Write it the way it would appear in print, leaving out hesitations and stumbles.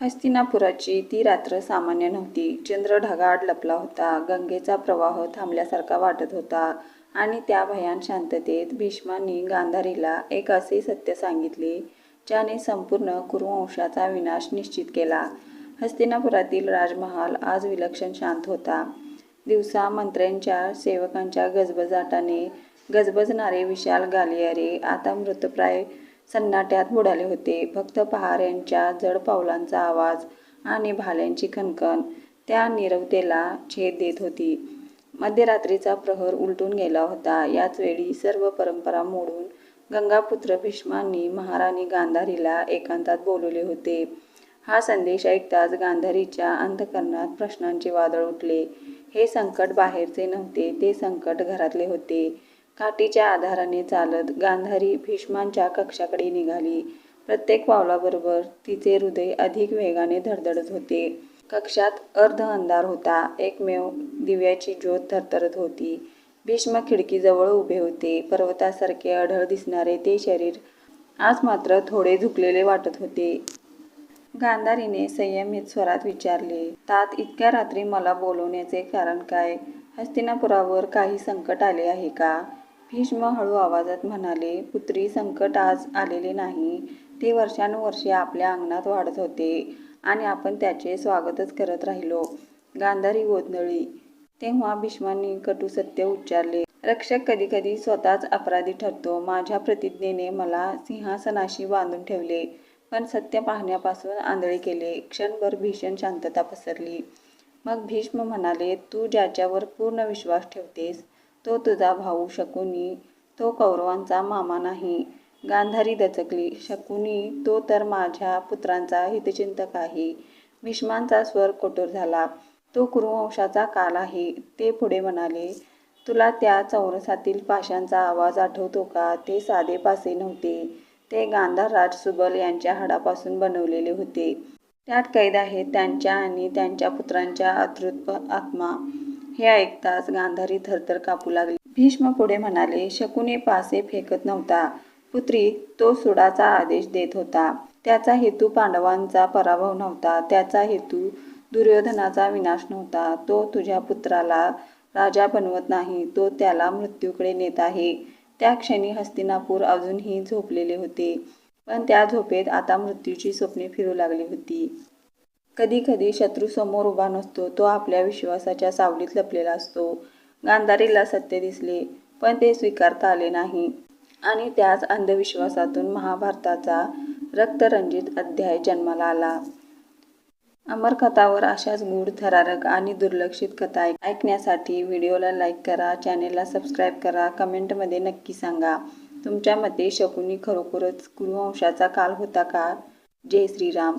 हस्तिनापुराची ती रात्र सामान्य नव्हती. चंद्र ढगाआड लपला होता. गंगेचा प्रवाह थांबल्यासारखा वाटत होता आणि त्या भयान शांततेत भीष्मांनी गांधारीला एक असे सत्य सांगितले ज्याने संपूर्ण कुरुवंशाचा विनाश निश्चित केला. हस्तिनापुरातील राजमहाल आज विलक्षण शांत होता. दिवसा मंत्र्यांच्या सेवकांच्या गजबजाटाने गजबजणारे विशाल गालियारे आता मृतप्राय सन्नाट्यात बुडाले होते. फक्त पहाऱ्यांच्या जड पावलांचा आवाज आणि भाल्यांची खणखण त्या नीरवतेला छेद देत होती. मध्यरात्रीचा प्रहर उलटून गेला होता. याच वेळी सर्व परंपरा मोडून गंगापुत्र भीष्मांनी महाराणी गांधारीला एकांतात बोलवले होते. हा संदेश ऐकताच गांधारीच्या अंतःकरणात प्रश्नांचे वादळ उठले. हे संकट बाहेरचे नव्हते, ते संकट घरातले होते. काठीच्या आधाराने चालत गांधारी भीष्मांच्या कक्षाकडे निघाली. प्रत्येक पावलाबरोबर तिचे हृदय अधिक वेगाने धडधडत होते. कक्षात अर्ध अंधार होता. एकमेव दिव्याची ज्योत थरथरत होती. भीष्म खिडकीजवळ उभे होते. पर्वतासारखे अढळ दिसणारे ते शरीर आज मात्र थोडे झुकलेले वाटत होते. गांधारीने संयमित स्वरात विचारले, तात, इतक्या रात्री मला बोलवण्याचे कारण काय? हस्तिनापुरावर काही संकट आले आहे का? भीष्म हळू आवाजात म्हणाले, पुत्री, संकट आज आलेले नाही. ते वर्षानुवर्षे आपल्या अंगणात वाढत होते आणि आपण त्याचे स्वागतच करत राहिलो. गांधारी गोंधळली. तेव्हा भीष्मांनी कटू सत्य उच्चारले, रक्षक कधीकधी स्वतःच अपराधी ठरतो. माझ्या प्रतिज्ञेने मला सिंहासनाशी बांधून ठेवले, पण सत्य पाहण्यापासून आंधळे केले. क्षणभर भीषण शांतता पसरली. मग भीष्म म्हणाले, तू ज्याच्यावर पूर्ण विश्वास ठेवतेस तो तुझा भाऊ शकुनी. तो कौरवांचा मामा नाही. गांधारी दचकली. शकुनी? तो तर माझ्या पुत्रांचा हितचिंतक आहे. भीष्मांचा स्वर कठोर झाला. तो कुरुवंशाचा काल आहे. ते पुढे म्हणाले, तुला त्या चौरसातील पाशांचा आवाज आठवतो का? ते साधे पासे नव्हते. ते गांधारराज सुबल यांच्या हाडापासून बनवलेले होते. त्यात कैद आहेत त्यांच्या आणि त्यांच्या पुत्रांच्या अतृप्त आत्मा. हे ऐकताच गांधारी थरथर कापू लागली. भीष्म पुढे म्हणाले, शकुनी पासे फेकत नव्हता. पुत्री, तो सुडाचा आदेश देत होता. त्याचा हेतू पांडवांचा पराभव नव्हता. त्याचा हेतू दुर्योधनाचा विनाश नव्हता. तो तुझ्या पुत्राला राजा बनवत नाही, तो त्याला मृत्यूकडे नेत आहे. त्या क्षणी हस्तिनापूर अजूनही झोपलेले होते, पण त्या झोपेत आता मृत्यूची स्वप्ने फिरू लागली होती. कधी कधी शत्रू समोर उभा नसतो, तो आपल्या विश्वासाच्या सावलीत लपलेला असतो. गांधारीला सत्य दिसले, पण ते स्वीकारता आले नाही आणि त्याच अंधविश्वासातून महाभारताचा रक्तरंजित अध्याय जन्माला आला. अमरकथावर अशाच गूढ, थरारक आणि दुर्लक्षित कथा ऐकण्यासाठी व्हिडिओला लाईक करा, चॅनेलला सबस्क्राईब करा. कमेंटमध्ये नक्की सांगा, तुमच्या मते शकुनी खरोखरच कुरुवंशाचा काल होता का? जय श्रीराम.